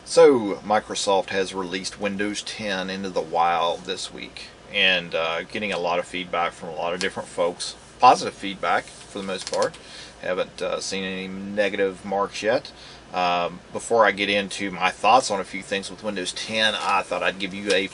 So, Microsoft has released Windows 10 into the wild this week, and getting a lot of feedback from a lot of different folks. Positive feedback for the most part. Haven't seen any negative marks yet. Before I get into my thoughts on a few things with Windows 10, I thought I'd give you a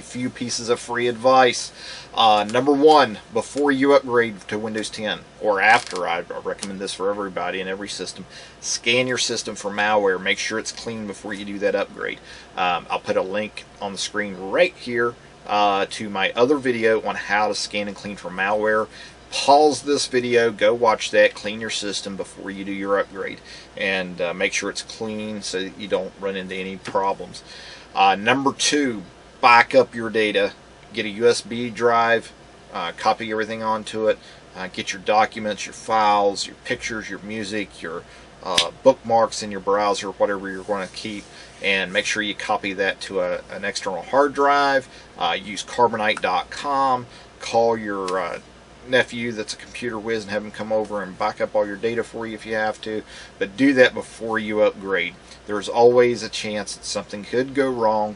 few pieces of free advice. Number one, before you upgrade to Windows 10 or after, I recommend this for everybody in every system. Scan your system for malware. Make sure it's clean before you do that upgrade. I'll put a link on the screen right here to my other video on how to scan and clean for malware. Pause this video, go watch that, clean your system before you do your upgrade, and make sure it's clean so that you don't run into any problems. Number two, back up your data. Get a USB drive, copy everything onto it, get your documents, your files, your pictures, your music, your bookmarks in your browser, whatever you're going to keep, and make sure you copy that to an external hard drive. Use Carbonite.com. Call your nephew that's a computer whiz and have him come over and back up all your data for you if you have to, but do that before you upgrade. There's always a chance that something could go wrong.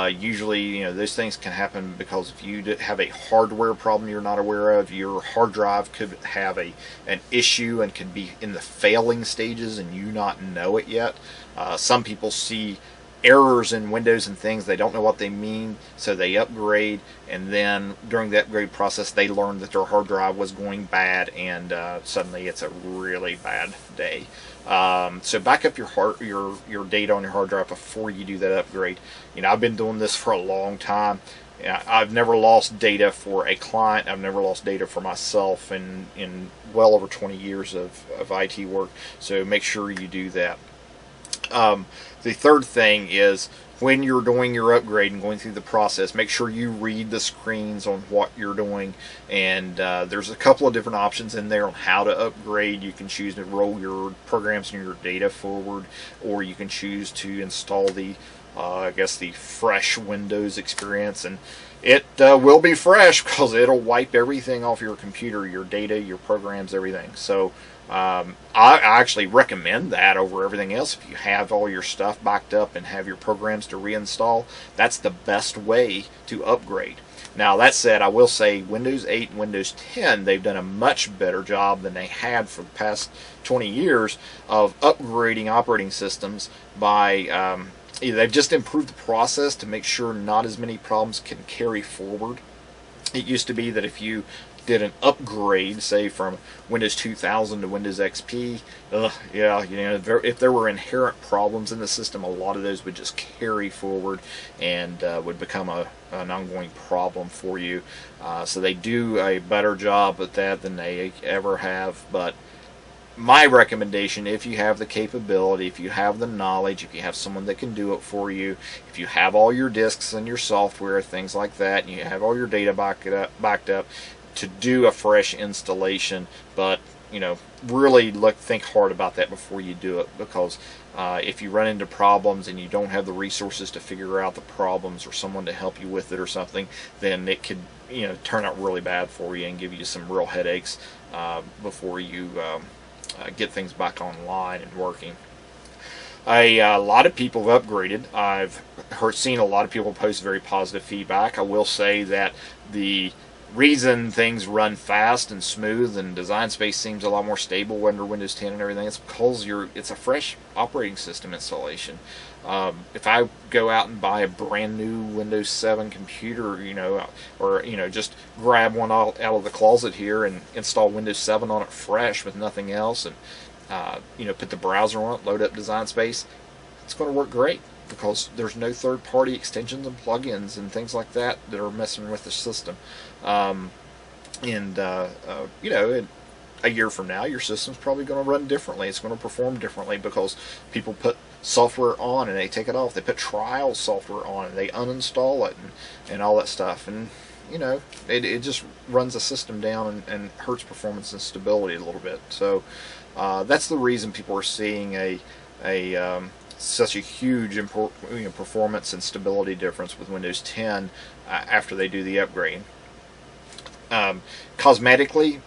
Usually, those things can happen because if you have a hardware problem you're not aware of, your hard drive could have an issue and could be in the failing stages and you not know it yet. Some people see errors in Windows and things, they don't know what they mean, so they upgrade, and then during the upgrade process they learn that their hard drive was going bad, and suddenly it's a really bad day. So back up your data on your hard drive before you do that upgrade. I've been doing this for a long time. I've never lost data for a client. I've never lost data for myself in well over 20 years of IT work, so make sure you do that. The third thing is, when you're doing your upgrade and going through the process, make sure you read the screens on what you're doing, and there's a couple of different options in there on how to upgrade. You can choose to roll your programs and your data forward, or you can choose to install the the fresh Windows experience, and it will be fresh because it'll wipe everything off your computer, your data, your programs, everything. So I actually recommend that over everything else. If you have all your stuff backed up and have your programs to reinstall, that's the best way to upgrade. Now, that said, I will say Windows 8 and Windows 10, they've done a much better job than they had for the past 20 years of upgrading operating systems by they've just improved the process to make sure not as many problems can carry forward. It used to be that if you did an upgrade, say from Windows 2000 to Windows XP, if there were inherent problems in the system, a lot of those would just carry forward and would become an ongoing problem for you. So they do a better job at that than they ever have. But my recommendation, if you have the capability, if you have the knowledge, if you have someone that can do it for you, if you have all your disks and your software, things like that, and you have all your data backed up, to do a fresh installation. But really think hard about that before you do it, because if you run into problems and you don't have the resources to figure out the problems or someone to help you with it or something, then it could turn out really bad for you and give you some real headaches before you get things back online and working. A lot of people have upgraded. I've seen a lot of people post very positive feedback. I will say that the reason things run fast and smooth and Design Space seems a lot more stable under Windows 10 and everything, it's because it's a fresh operating system installation. If I go out and buy a brand new Windows 7 computer, or just grab one out of the closet here and install Windows 7 on it fresh with nothing else, and put the browser on it, load up Design Space, it's going to work great, because there's no third-party extensions and plugins and things like that are messing with the system. A year from now, your system's probably going to run differently. It's going to perform differently because people put software on and they take it off. They put trial software on and they uninstall it and all that stuff. And it just runs the system down and hurts performance and stability a little bit. So that's the reason people are seeing such a huge performance and stability difference with Windows 10 after they do the upgrade. Cosmetically,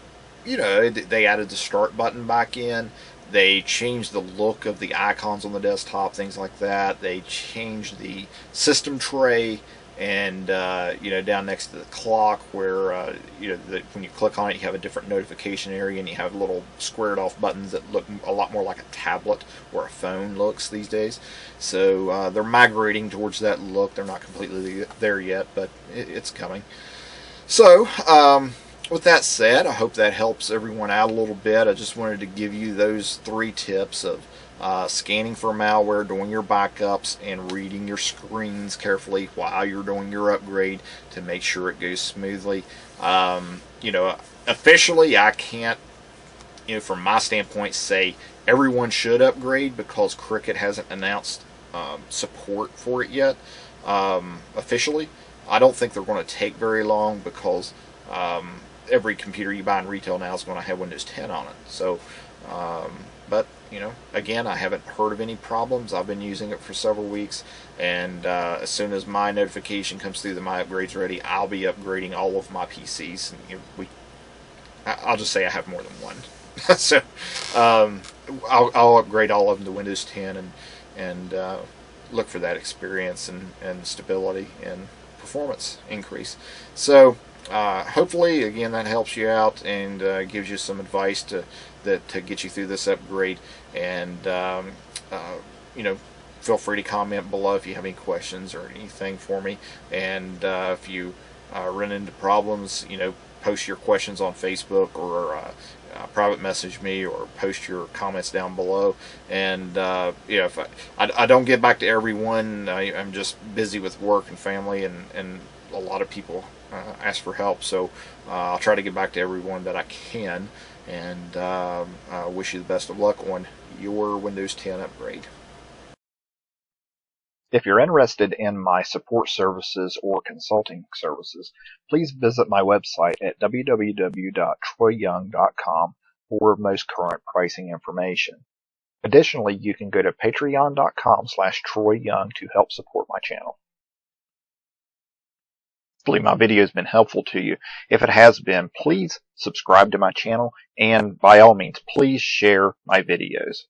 they added the start button back in. They changed the look of the icons on the desktop, things like that. They changed the system tray, and down next to the clock, where when you click on it, you have a different notification area, and you have little squared off buttons that look a lot more like a tablet or a phone looks these days. So they're migrating towards that look. They're not completely there yet, but it's coming. So, with that said, I hope that helps everyone out a little bit. I just wanted to give you those 3 tips of scanning for malware, doing your backups, and reading your screens carefully while you're doing your upgrade to make sure it goes smoothly. Officially, I can't, from my standpoint, say everyone should upgrade because Cricket hasn't announced support for it yet officially. I don't think they're going to take very long because every computer you buy in retail now is going to have Windows 10 on it. So, but again, I haven't heard of any problems. I've been using it for several weeks, and as soon as my notification comes through that my upgrade's ready, I'll be upgrading all of my PCs. And, I'll just say I have more than one. So I'll upgrade all of them to Windows 10 and look for that experience and stability and performance increase. So hopefully, again, that helps you out and gives you some advice to get you through this upgrade. And feel free to comment below if you have any questions or anything for me. And if you run into problems, post your questions on Facebook or private message me or post your comments down below. And if I don't get back to everyone, I'm just busy with work and family, and a lot of people ask for help, so I'll try to get back to everyone that I can, and wish you the best of luck on your Windows 10 upgrade. If you're interested in my support services or consulting services, please visit my website at www.troyyoung.com for most current pricing information. Additionally, you can go to patreon.com/troyyoung to help support my channel. Hopefully my video has been helpful to you. If it has been, please subscribe to my channel, and by all means, please share my videos.